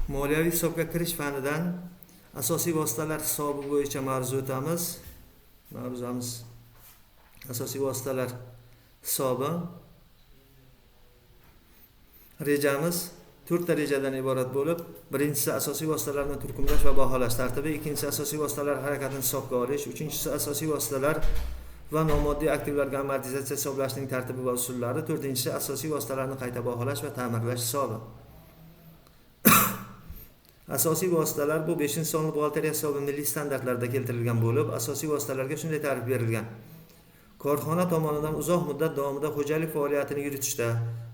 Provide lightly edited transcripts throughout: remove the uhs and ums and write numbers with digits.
Moliyaviy hisobga kirish fanidan asosiy vositalar hisobi bo'yicha mavzu o'tamiz. Mavzumiz asosiy vositalar hisobi. Rejamiz 4 ta rejadan iborat bo'lib, birinchisi asosiy vositalarni turkumlash va baholash tartibi, ikkinchisi asosiy vositalar harakatini hisobga olish, uchinchisi asosiy vositalar va nomoddiy aktivlarga amortizatsiya hisoblashning tartibi va usullari, to'rtinchisi asosiy vositalarni qayta baholash va ta'mirlash hisobi. Asosiy vositalar bu 5-sonli buxgalteriya hisobi milliy standartlarda keltirilgan bo'lib, asosiy vositalarga shunday ta'rif berilgan: korxona tomonidan uzoq muddat davomida xo'jalik faoliyatini yuritishda,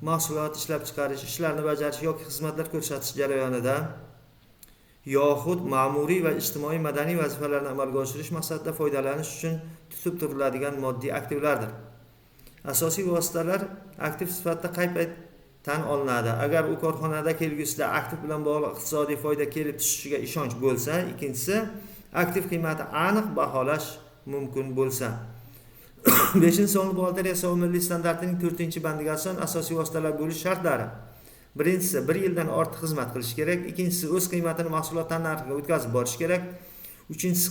mahsulot ishlab chiqarish, ishlarni bajarish yoki xizmatlar ko'rsatish jarayonida yoxud ma'muriy va ijtimoiy madaniy vazifalarni amalga oshirish maqsadida foydalanish uchun tutib turiladigan moddiy aktivlardir. Asosiy vositalar aktiv sifatida qay paytdan olinadi? Agar u korxonada kelgusida aktiv bilan bog'liq iqtisodiy foyda kelib tushishiga ishonch bo'lsa, ikkinchisi aktiv qiymati aniq baholash mumkin bo'lsa. 5-sonli buxgalteriya hisobi milliy standartining 4-bandiga asosan asosiy vositalar bo'lish shartlari. Birinchisi, 1 yildan ortiq xizmat qilish kerak. Ikkinchisi, o'z qiymatini mahsulotdan narxiga o'tkazib borish kerak. Uchinchisi,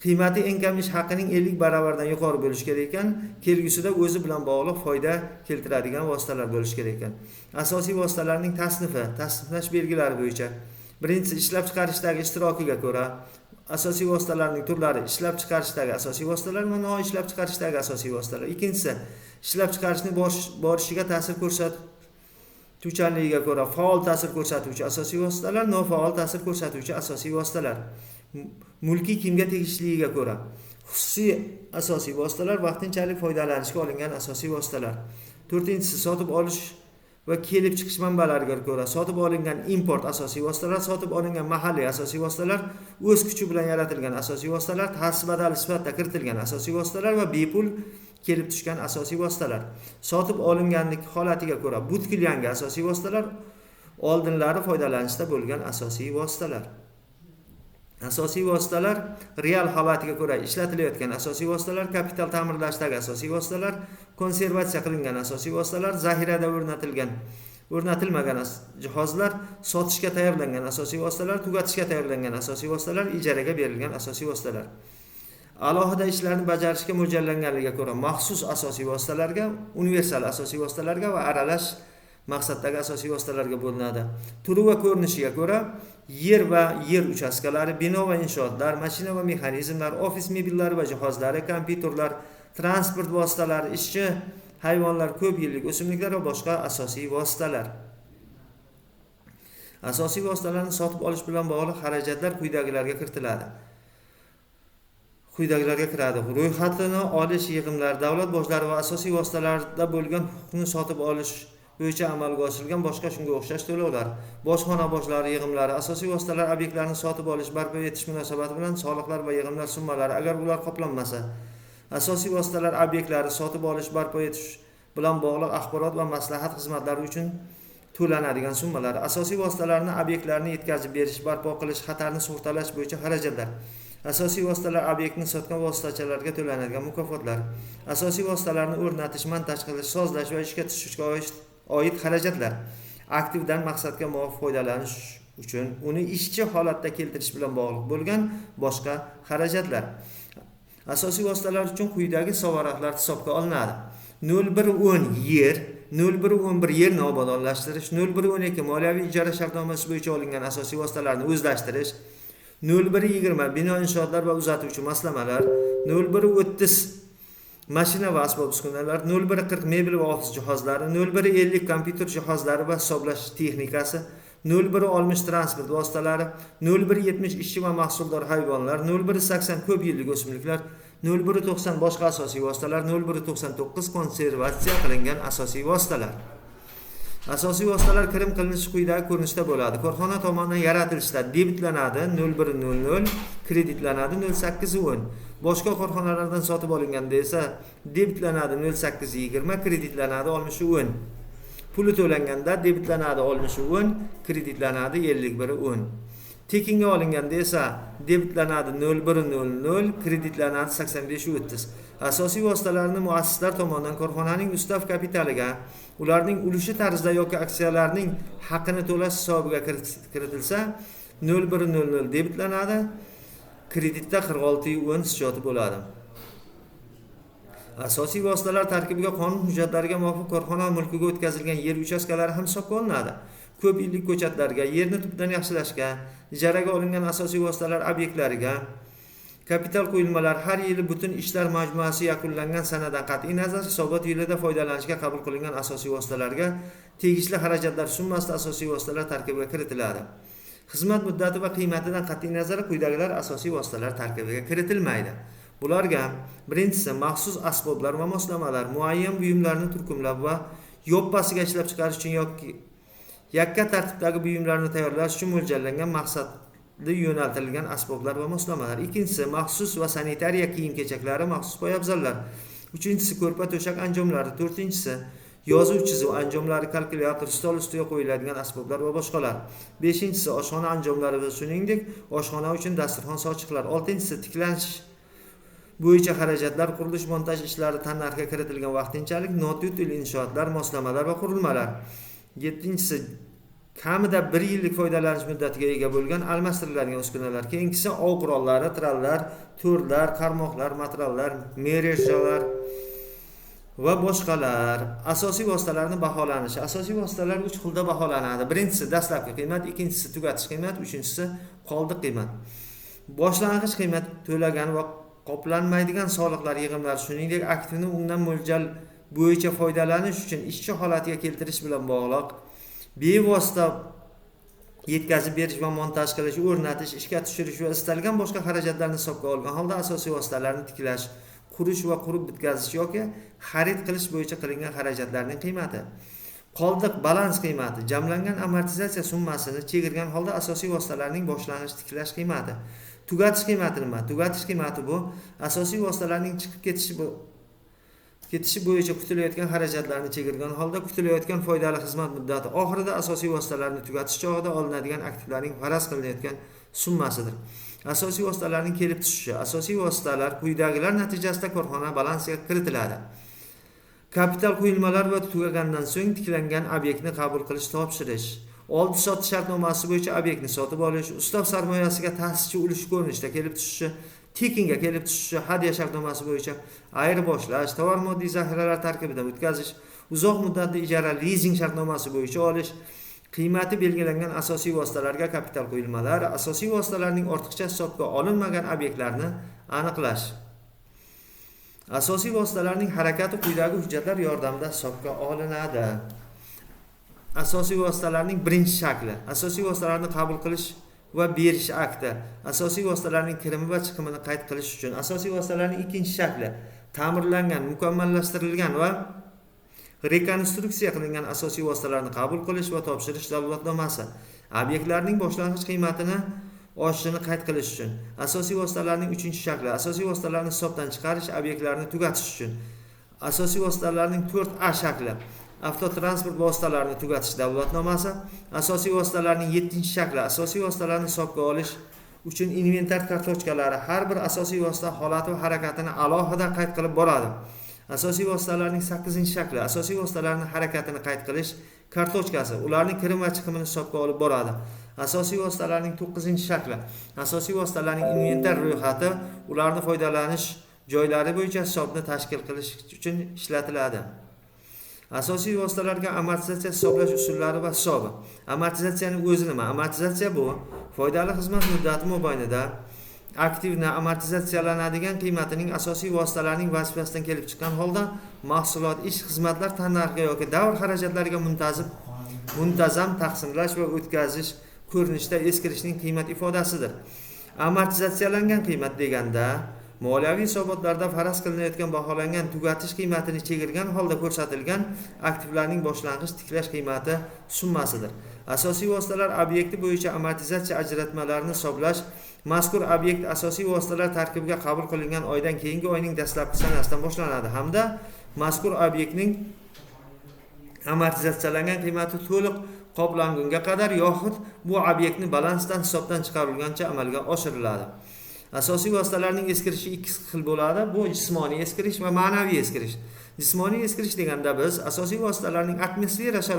qiymati eng kam ish haqining 50 baravardan yuqori bo'lishi kerak ekan. Kelgusida o'zi bilan bog'liq foyda keltiradigan vositalar bo'lishi kerak ekan. Asosiy vositalarning tasniflash belgilari bo'yicha. Birinchisi, ishlab chiqarishdagi ishtirokiga ko'ra asosiy vositalarning turlari: ishlab chiqarishdagi asosiy vositalar va noishlab ishlab chiqarishdagi asosiy vositalar. Ikkinchisi, ishlab chiqarishning borishiga ta'sir ko'rsatuvchanligiga ko'ra faol ta'sir ko'rsatuvchi asosiy vositalar, nofaol ta'sir ko'rsatuvchi asosiy vositalar. Mulkiy kimga tegishligiga ko'ra xususiy asosiy vositalar, vaqtinchalik foydalanishga olingan asosiy vositalar. To'rtinchisi, sotib olish va kelib chiqish manbalariga ko'ra sotib olingan import asosiy vositalar, sotib olingan mahalliy asosiy vositalar, o'z kuchi bilan yaratilgan asosiy vositalar, ta'sis badali sifatida kiritilgan asosiy vositalar va bepul kelib tushgan asosiy vositalar. Sotib olinganlik holatiga ko'ra butkul yangi asosiy vositalar, oldinlari foydalanishda bo'lgan asosiy vositalar. Asosiy vositalar real holatiga ko'ra ishlatilayotgan asosiy vositalar, kapital ta'mirlashdagi asosiy vositalar, konservatsiya qilingan asosiy vositalar, zaxirada o'rnatilmagan jihozlar, sotishga tayyorlangan asosiy vositalar, tugatishga tayyorlangan asosiy vositalar, ijaraga berilgan asosiy vositalar. Alohida ishlarni bajarishga mo'ljallanganligiga ko'ra maxsus asosiy vositalarga, universal asosiy vositalarga va aralash maqsaddagi asosiy vositalarga bo'linadi. Turi va ko'rinishiga ko'ra yer va yer uchastkalari, bino va inshootlar, mashina va mexanizmlar, ofis mebellari va jihozlari, kompyuterlar, transport vositalari, ishchi hayvonlar, ko'p yillik o'simliklar va boshqa asosiy vositalar. Asosiy vositalarni sotib olish bilan bog'liq xarajatlar quyidagilarga kiritiladi. Ro'yxatini olish yig'imlari, davlat bojlari va asosiy vositalarda bo'lgan huquqni sotib olish bo'yicha amalga oshirilgan boshqa shunga o'xshash to'lovlar, bojxona bojlari yig'imlari, asosiy vositalar obyektlarini sotib olish, barpo etish munosabati bilan soliqlar va yig'imlar summalari agar ular qoplanmasa, asosiy vositalar obyektlari sotib olish, barpo etish bilan bog'liq axborot va maslahat xizmatlari uchun to'lanadigan summalar, asosiy vositalarni obyektlarni yetkazib berish, barpo qilish, xatarni sug'urtalash bo'yicha xarajatlar, asosiy vositalar obyektni sotgan vositachilarga to'lanadigan mukofotlar, asosiy vositalarni o'rnatish, montaj qilish, sozlash va ishga tushishga oid xarajatlar, aktivdan maqsadga muvofiq foydalanish uchun uni ishchi holatda keltirish bilan bog'liq bo'lgan boshqa xarajatlar. Asosiy vositalar uchun quyidagi hisobvaraqlar hisobga olinadi. 0110 yer, 0111 yerni obodonlashtirish, 0112 moliyaviy ijara shartnomasi bo'yicha olingan asosiy vositalarni o'zlashtirish, 0120 bino inshootlar va uzatuvchi moslamalar, 0130 mashina va asbob uskunalar, 0140 mebel va ofis jihozlari, 0150 kompyuter jihozlari va hisoblash texnikasi, 0160 transport vositalari, 0170 ishchi va mahsuldor hayvonlar, 0180 ko'p yillik o'simliklar, 0190 boshqa asosiy vositalar, 0199 konservatsiya qilingan asosiy vositalar. Asosiy vositalar kirim qilinishi quyidagi ko'rinishda bo'ladi. Korxona tomonidan yaratilishda debitlanadi 0100, kreditlanadi 0810. Boshqa korxonalardan sotib olinganda esa debitlanadi 0820, kreditlanadi 6010. Puli to'langanda debitlanadi 6010, kreditlanadi 5110. Tekinga olinganda esa debitlanadi 0100, kreditlanadi 8530. Asosiy vositalarni muassislar tomonidan korxonaning ustav kapitaliga, ularning ulushi tarzda yoki aksiyalarning haqini to'lash hisobiga kiritilsa 0100 debitlanadi. Kreditda 46.10 schyoti bo'ladi. Asosiy vositalar tarkibiga qonun hujjatlariga muvofiq korxona mulkiga o'tkazilgan yer uchastkalari ham hisobga olinadi. Ko'p yillik ko'chatlarga, yerni tubdan yaxshilashga, ijaraga olingan asosiy vositalar obyektlariga kapital quyilmalar har yili butun ishlar majmuasi yakunlangan sanadan qat'iy nazar hisobot yilida foydalanishga qabul qilingan asosiy vositalarga tegishli xarajatlar summasida asosiy vositalar tarkibiga kiritiladi. Xizmat muddati va qiymatidan qat'iy nazar quyidagilar asosiy vositalar tarkibiga kiritilmaydi. Bularga birinchisi maxsus asboblar va moslamalar, muayyan buyumlarni turkumlab va yoppasiga ishlab chiqarish uchun yoki yakka tartibdagi buyumlarni tayyorlash uchun mo'ljallangan maqsadli yo'naltirilgan asboblar va moslamalar. Ikkinchisi maxsus va sanitariya kiyim-kechaklari, maxsus poyabzallar. Uchinchisi ko'rpa to'shak anjomlari. To'rtinchisi yozuv chizuv anjomlari, kalkulyator, stol ustiga qo'yiladigan asboblar va boshqalar. Beshinchisi oshxona anjomlari va shuningdek oshxona uchun dasturxon sochiqlar. Oltinchisi tiklanish bo'yicha xarajatlar, qurilish montaj ishlari tannarxga kiritilgan vaqtinchalik notyutil inshootlar, moslamalar va qurilmalar. Yettinchisi kamida 1 yillik foydalanish muddatiga ega bo'lgan almashtiriladigan uskunalar. Keyingisi ov qurollari, trallar, to'rlar, qarmoqlar, materiallar, merejalar va boshqalar. Asosiy vositalarning baholanishi. Asosiy vositalar 3 xilda baholanadi. Birinchisi dastlabki qiymat, ikkinchisi tugatish qiymat, uchinchisi qoldiq qiymat. Boshlang'ich qiymat to'lagan va qoplanmaydigan soliqlar yig'imlari, shuningdek aktivni undan mo'ljal bo'yicha foydalanish uchun ishchi holatiga keltirish bilan bog'liq bevosita yetkazib berish va montaj qilish, o'rnatish, ishga tushirish va istalgan boshqa xarajatlarni hisobga olgan holda asosiy vositalarni tiklash, qurish va qurib bitkazish yoki xarid qilish bo'yicha qilingan xarajatlarning qiymati. Qoldiq balans qiymati jamlangan amortizatsiya summasini chegirgan holda asosiy vositalarning boshlang'ich tiklash qiymati. Tugatish qiymati nima? Tugatish qiymati bu asosiy vositalarning chiqib ketishi bo'yicha kutilayotgan xarajatlarni chegirgan holda kutilayotgan foydali xizmat muddati oxirida asosiy vositalarni tugatish chog'ida olinadigan aktivlarning faraz qilinayotgan summasidir. Asosiy vositalarning kelib tushishi. Asosiy vositalar quyidagilar natijasida korxona balansiga kiritiladi. Kapital quyilmalar va tugagandan so'ng tiklangan obyektni qabul qilish, topshirish. Oldi sotish shartnomasi bo'yicha obyektni sotib olish, ustav sarmoyasiga ta'sischi ulush ko'rinishda kelib tushishi, tekinga kelib tushishi, hadya shartnomasi bo'yicha ayirboshlash, tovar moddiy zaxiralar tarkibidan o'tkazish, uzoq muddatli ijara lizing shartnomasi bo'yicha olish, qiymati belgilangan asosiy vositalarga kapital quyilmalar, asosiy vositalarning ortiqcha hisobga olinmagan obyektlarni aniqlash. Asosiy vositalarning harakati quyidagi hujjatlar yordamida hisobga olinadi. Asosiy vositalarning birinchi shakli. Asosiy vositalarni qabul qilish va berish akti. Asosiy vositalarning kirimi va chiqimini qayd qilish uchun. Asosiy vositalarning ikkinchi shakli. Ta'mirlangan, mukammallashtirilgan va rekonstruksiya qilingan asosiy vositalarni qabul qilish va topshirish da'vatnomasi. Obyektlarning boshlang'ich qiymatini oshishini qayd qilish uchun. Asosiy vositalarning uchinchi shakli. Asosiy vositalarni hisobdan chiqarish, obyektlarni tugatish uchun. Asosiy vositalarning 4A shakli. Avtotransport vositalarini tugatish da'vatnomasi. Asosiy vositalarning 7-shakli. Asosiy vositalarni hisobga olish uchun inventar kartochkalari har bir asosiy vosita holati va harakatini alohida qayd qilib boradi. Asosiy vositalarning 8-shakli. Asosiy vositalarning harakatini qayd qilish kartochkasi ularning kirim va chiqimini hisobga olib boradi. Asosiy vositalarning 9-shakli. Asosiy vositalarning inventar ro'yxati ularni foydalanish joylari bo'yicha hisobni tashkil qilish uchun ishlatiladi. Asosiy vositalarga amortizatsiya hisoblash usullari va hisobi. Amortizatsiyaning o'zi nima? Amortizatsiya bu foydali xizmat muddati mobaynida aktivni amortizatsiyalanadigan qiymatining asosiy vositalarning vazifasidan kelib chiqqan holda mahsulot, ish, xizmatlar tannarxiga yoki davr xarajatlariga muntazam taqsimlash va o'tkazish ko'rinishda eskirishning qiymat ifodasidir. Amortizatsiyalangan qiymat deganda moliyaviy hisobotlarda faraz qilinayotgan baholangan tugatish qiymatini chegirgan holda ko'rsatilgan aktivlarning boshlang'ich tiklash qiymati summasidir. Asosiy vositalar obyekti bo'yicha amortizatsiya ajratmalarini hisoblash mazkur obyekt asosiy vositalar tarkibiga qabul qilingan oydan keyingi oyning dastlabki sanasidan boshlanadi hamda mazkur obyektning amortizatsiyalangan qiymati to'liq qoplangunga qadar yoxud bu obyektni balansdan hisobdan chiqarilgancha amalga oshiriladi. Asosiy vositalarning eskirishi ikki xil bo'ladi. Bu jismoniy eskirish va ma'naviy eskirish. Jismoniy eskirish deganda biz asosiy vositalarning atmosfera